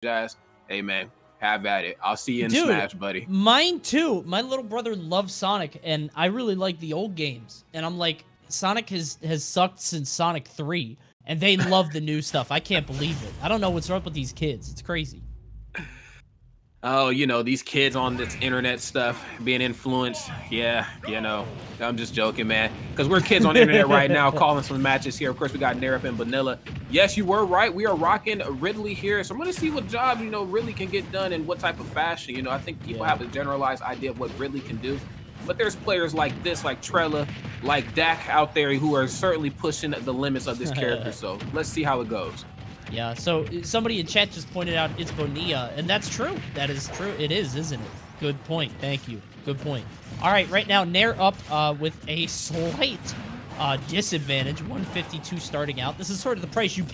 jazz, hey man, have at it. I'll see you in Dude, Smash, buddy. Mine too. My little brother loves Sonic, and I really like the old games. And I'm like, Sonic has sucked since Sonic 3, and they love the new stuff. I can't believe it. I don't know what's up with these kids. It's crazy. Oh, these kids on this internet stuff being influenced. Yeah, I'm just joking, man. Because we're kids on the internet right now calling some matches here. Of course, we got Nair and Bonilla. Yes, you were right. We are rocking Ridley here. So I'm going to see what job, Ridley can get done in what type of fashion. I think people have a generalized idea of what Ridley can do. But there's players like this, like Trella, like Dak out there who are certainly pushing the limits of this character. So let's see how it goes. Yeah, so somebody in chat just pointed out it's Bonilla, and that's true. That is true. It is, isn't it? Good point. Thank you. Good point. All right, right now, Nair up with a slight disadvantage, 152 starting out. This is sort of the price you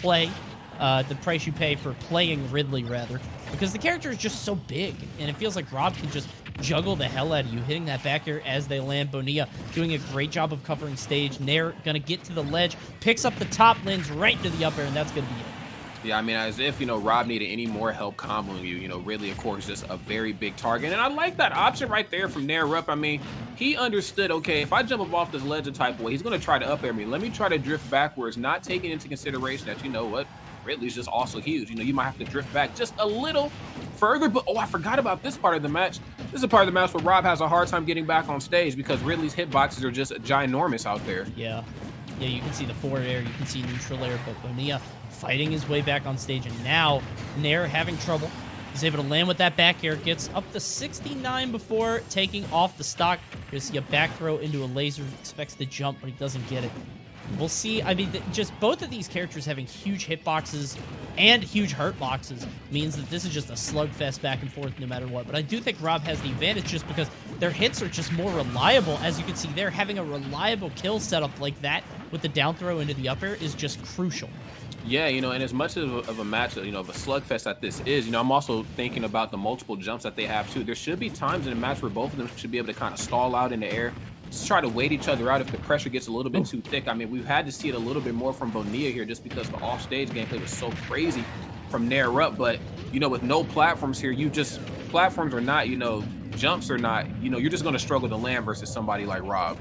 pay for playing Ridley, rather, because the character is just so big, and it feels like Rob can just juggle the hell out of you, hitting that back air as they land. Bonilla doing a great job of covering stage. Nair gonna get to the ledge, picks up the top, lands right into the up air, and that's gonna be it. Yeah, I mean, as if, Rob needed any more help comboing you. Ridley, of course, just a very big target. And I like that option right there from Nair up. I mean, he understood, okay, if I jump up off this ledge a type of way, he's going to try to up air me. Let me try to drift backwards, not taking into consideration that, what, Ridley's just also huge. You might have to drift back just a little further. But, I forgot about this part of the match. This is a part of the match where Rob has a hard time getting back on stage because Ridley's hitboxes are just ginormous out there. Yeah, you can see the forward air, you can see neutral air, but Bonilla fighting his way back on stage, and now Nair having trouble. He's able to land with that back air, gets up to 69 before taking off the stock. You're gonna see a back throw into a laser, expects to jump, but he doesn't get it. We'll see. I mean, just both of these characters having huge hitboxes and huge hurt boxes means that this is just a slugfest back and forth no matter what. But I do think Rob has the advantage just because their hits are just more reliable. As you can see, they're having a reliable kill setup like that with the down throw into the up air is just crucial. Yeah, and as much of a match, of a slugfest that this is, I'm also thinking about the multiple jumps that they have too. There should be times in a match where both of them should be able to kind of stall out in the air, just try to wait each other out if the pressure gets a little bit too thick. I mean, we've had to see it a little bit more from Bonilla here just because the offstage gameplay was so crazy from Nair up. But, with no platforms here, platforms are not, jumps are not, you're just going to struggle to land versus somebody like Rob.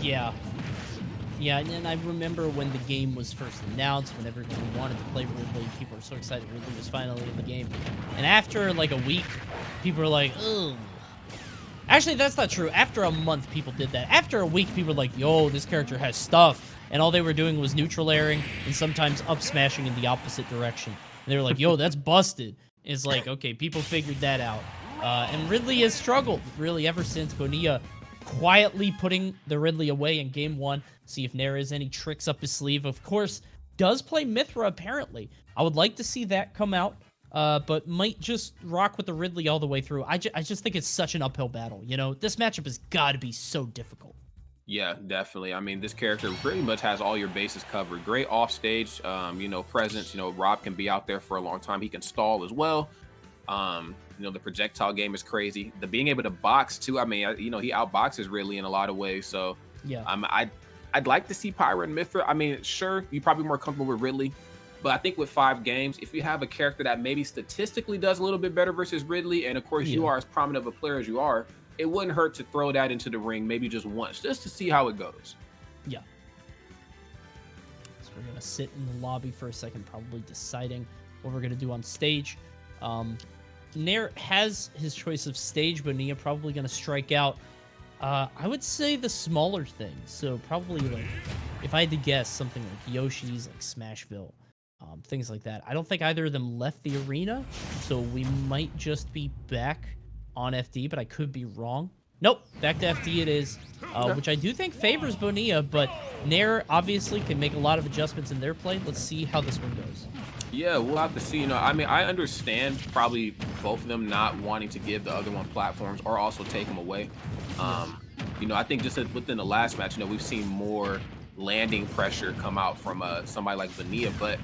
Yeah, and I remember when the game was first announced, when everyone wanted to play Ridley, people were so excited Ridley was finally in the game. And after like a week, people were like, ugh. Actually, that's not true. After a month, people did that. After a week, people were like, yo, this character has stuff. And all they were doing was neutral airing and sometimes up smashing in the opposite direction. And they were like, yo, that's busted. It's like, okay, people figured that out. And Ridley has struggled, really, ever since Bonilla quietly putting the Ridley away in game one. See if Nair has any tricks up his sleeve. Of course, does play Mithra, apparently. I would like to see that come out, but might just rock with the Ridley all the way through. I just think it's such an uphill battle. This matchup has got to be so difficult. Yeah, definitely. I mean, this character pretty much has all your bases covered. Great offstage, presence. Rob can be out there for a long time. He can stall as well. The projectile game is crazy. The being able to box too. I mean, he outboxes Ridley in a lot of ways. So yeah, I'd like to see Pyra and Mithra. I mean, sure, you're probably more comfortable with Ridley, but I think with 5 games, if you have a character that maybe statistically does a little bit better versus Ridley, and of course you are as prominent of a player as you are, it wouldn't hurt to throw that into the ring maybe just once, just to see how it goes. Yeah. So we're gonna sit in the lobby for a second, probably deciding what we're gonna do on stage. Nair has his choice of stage. Bonilla probably going to strike out. I would say the smaller things. So probably, like, if I had to guess, something like Yoshi's, like Smashville, things like that. I don't think either of them left the arena, so we might just be back on FD, but I could be wrong. Nope, back to FD it is, which I do think favors Bonilla, but Nair obviously can make a lot of adjustments in their play. Let's see how this one goes. Yeah, we'll have to see. I mean, I understand probably both of them not wanting to give the other one platforms or also take them away. I think just within the last match, we've seen more landing pressure come out from somebody like Bonilla, but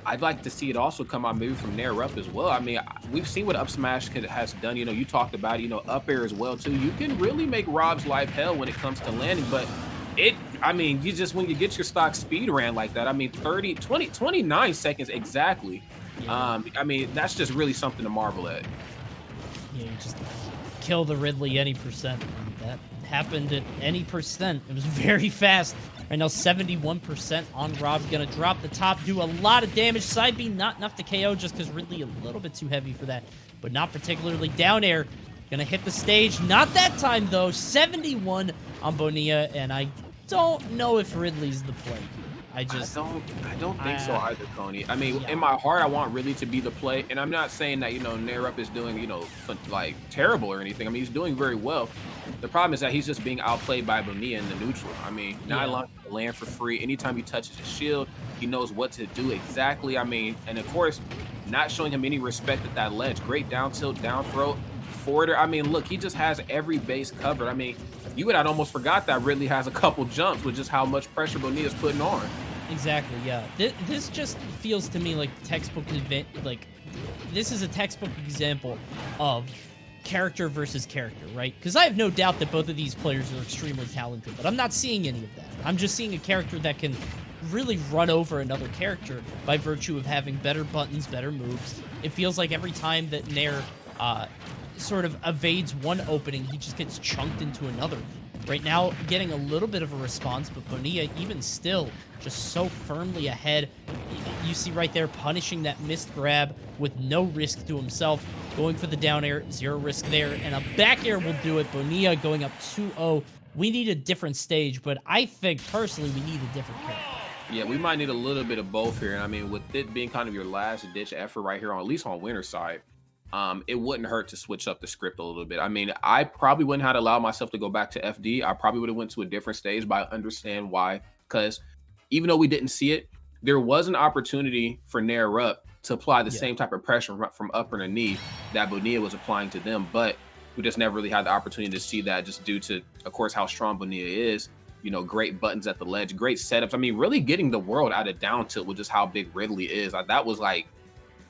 I'd like to see it also come out maybe from Nair up as well. I mean, we've seen what up smash has done. You talked about up air as well too. You can really make Rob's life hell when it comes to landing, but when you get your stock speed ran like that, I mean, 29 seconds exactly. Yeah. I mean, that's just really something to marvel at. Yeah, you just kill the Ridley any percent. And that happened at any percent. It was very fast. Right now, 71% on Rob. Gonna drop the top, do a lot of damage. Side B, not enough to KO just because Ridley a little bit too heavy for that, but not particularly. Down air, gonna hit the stage. Not that time, though. 71 on Bonilla, and I don't know if Ridley's the play. I don't think so either, Coney. I mean, Yeah. in my heart, I want Ridley to be the play, and I'm not saying that Nair is doing like terrible or anything. I mean, he's doing very well. The problem is that he's just being outplayed by Bonilla in the neutral. I mean, not allowing him to land for free. Anytime he touches his shield, he knows what to do exactly. I mean, and of course, not showing him any respect at that ledge. Great down tilt, down throw, forwarder. I mean, look, he just has every base covered. I mean, you would have almost forgot that Ridley has a couple jumps with just how much pressure Bonilla's putting on. Exactly, yeah. This just feels to me like textbook this is a textbook example of character versus character, right? Because I have no doubt that both of these players are extremely talented, but I'm not seeing any of that. I'm just seeing a character that can really run over another character by virtue of having better buttons, better moves. It feels like every time that Nair sort of evades one opening, he just gets chunked into another. Right now, getting a little bit of a response, but Bonilla, even still, just so firmly ahead. You see right there, punishing that missed grab with no risk to himself. Going for the down air, zero risk there, and a back air will do it. Bonilla going up 2-0. We need a different stage, but I think, personally, we need a different character. Yeah, we might need a little bit of both here. And I mean, with it being kind of your last ditch effort right here, at least on winner's side, it wouldn't hurt to switch up the script a little bit. I mean, I probably wouldn't have allowed myself to go back to FD. I probably would have went to a different stage, but I understand why. Because even though we didn't see it, there was an opportunity for Nair up to apply the same type of pressure from upper to knee that Bonilla was applying to them. But we just never really had the opportunity to see that just due to, of course, how strong Bonilla is. Great buttons at the ledge, great setups. I mean, really getting the world out of down tilt with just how big Ridley is. Like, that was like,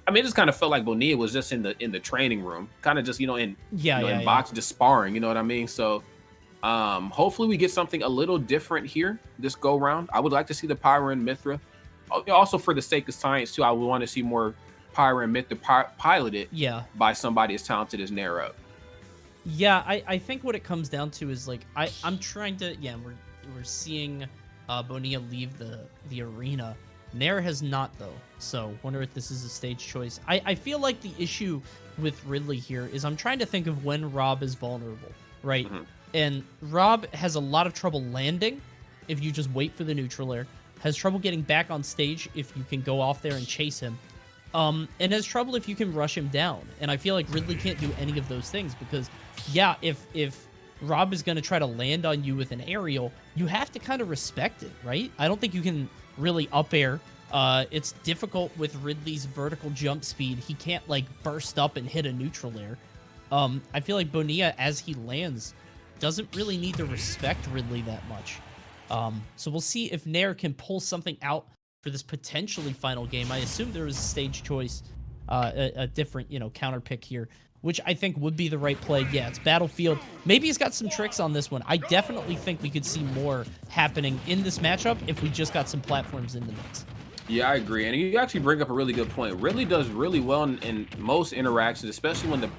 I mean, it just kind of felt like Bonilla was just in the training room, kind of just in box, just sparring. You know what I mean? So, hopefully we get something a little different here this go round. I would like to see the Pyra and Mithra. Also, for the sake of science too, I would want to see more Pyra and Mithra piloted. By somebody as talented as Nair up. Yeah, I think what it comes down to is like I'm trying to we're seeing Bonilla leave the arena. Nair has not, though, so wonder if this is a stage choice. I feel like the issue with Ridley here is I'm trying to think of when Rob is vulnerable, right? Mm-hmm. And Rob has a lot of trouble landing if you just wait for the neutral air, has trouble getting back on stage if you can go off there and chase him, and has trouble if you can rush him down. And I feel like Ridley can't do any of those things because, yeah, if Rob is going to try to land on you with an aerial, you have to kind of respect it, right? I don't think you can really up air. It's difficult with Ridley's vertical jump speed. He can't like burst up and hit a neutral air. I feel like Bonilla, as he lands, doesn't really need to respect Ridley that much. So we'll see if Nair can pull something out for this potentially final game. I assume there was a stage choice, a different, counter pick here, which I think would be the right play. Yeah, it's Battlefield. Maybe he's got some tricks on this one. I definitely think we could see more happening in this matchup if we just got some platforms in the mix. Yeah, I agree. And you actually bring up a really good point. Ridley does really well in most interactions, especially when the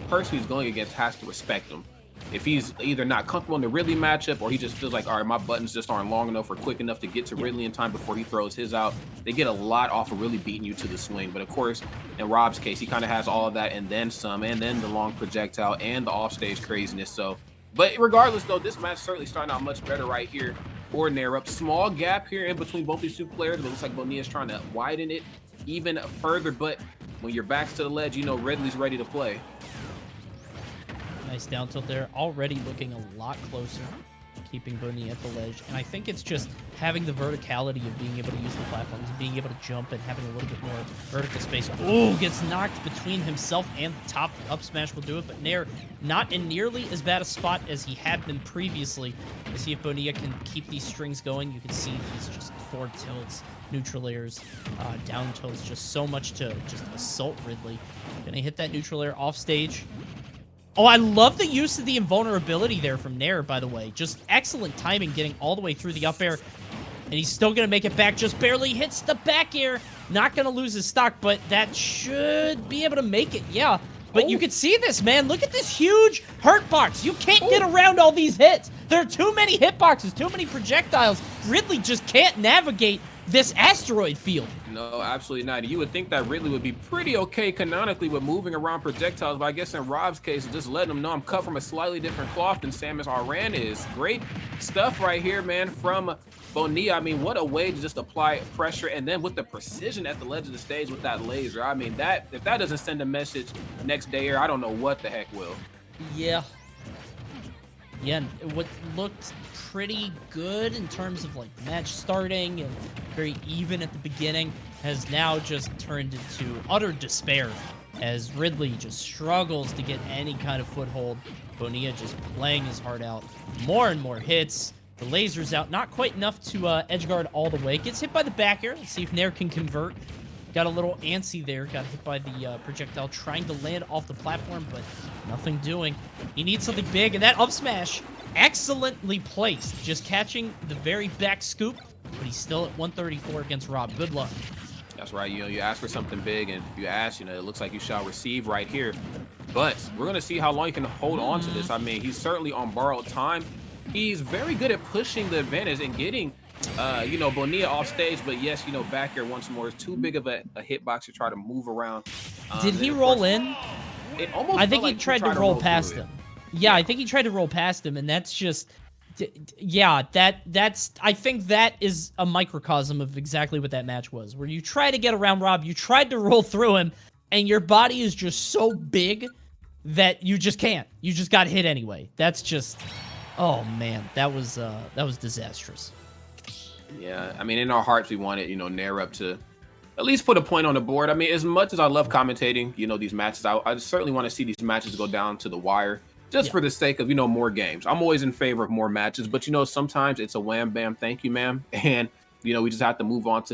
person he's going against has to respect him. If he's either not comfortable in the Ridley matchup or he just feels like, all right, my buttons just aren't long enough or quick enough to get to Ridley in time before he throws his out, they get a lot off of really beating you to the swing. But of course, in Rob's case, he kind of has all of that and then some, and then the long projectile and the offstage craziness. So, but regardless, though, this match certainly starting out much better right here. Or Nair up. Small gap here in between both these two players, but it looks like Bonilla's trying to widen it even further. But when your back's to the ledge, Ridley's ready to play. Nice down tilt there. Already looking a lot closer, keeping Bonilla at the ledge. And I think it's just having the verticality of being able to use the platforms, being able to jump and having a little bit more vertical space. Oh, gets knocked between himself and the top. The up smash will do it, but Nair not in nearly as bad a spot as he had been previously. To see if Bonilla can keep these strings going. You can see he's just forward tilts, neutral airs, down tilts, just so much to just assault Ridley. Gonna hit that neutral air off stage. Oh, I love the use of the invulnerability there from Nair, by the way. Just excellent timing getting all the way through the up air. And he's still going to make it back. Just barely hits the back air. Not going to lose his stock, but that should be able to make it. Yeah. But you can see this, man. Look at this huge hurt box. You can't get around all these hits. There are too many hitboxes, too many projectiles. Ridley just can't navigate this asteroid field. No, absolutely not. You would think that Ridley would be pretty okay canonically with moving around projectiles, but I guess in Rob's case, just letting him know I'm cut from a slightly different cloth than Samus Aran is. Great stuff right here, man, from Bonilla. I mean, what a way to just apply pressure, and then with the precision at the ledge of the stage with that laser. I mean, that if that doesn't send a message next day, or I don't know what the heck will. Yeah. Yeah, what looked pretty good in terms of like match starting and very even at the beginning has now just turned into utter despair as Ridley just struggles to get any kind of foothold. Bonilla just playing his heart out. More and more hits. The laser's out. Not quite enough to edgeguard all the way. Gets hit by the back air. Let's see if Nair can convert. Got a little antsy there. Got hit by the projectile trying to land off the platform, but nothing doing. He needs something big, and that up smash excellently placed. Just catching the very back scoop, but he's still at 134 against Rob. Good luck. That's right. You know, you ask for something big, and if you ask, you know, it looks like you shall receive right here. But we're going to see how long you can hold on to this. I mean, he's certainly on borrowed time. He's very good at pushing the advantage and getting you know, Bonilla off stage, but yes, you know, back here once more is too big of a hitbox to try to move around. Did he roll in? It almost I think he like tried to roll past him. Yeah, I think he tried to roll past him, and that's just, yeah, that's, I think that is a microcosm of exactly what that match was, where you try to get around Rob, you tried to roll through him, and your body is just so big that you just can't. You just got hit anyway. That's just, oh man, that was disastrous. Yeah, I mean, in our hearts, we wanted, you know, Nair up to at least put a point on the board. I mean, as much as I love commentating, you know, these matches, I certainly want to see these matches go down to the wire just for the sake of, you know, more games. I'm always in favor of more matches, but, you know, sometimes it's a wham, bam, thank you, ma'am. And, you know, we just have to move on to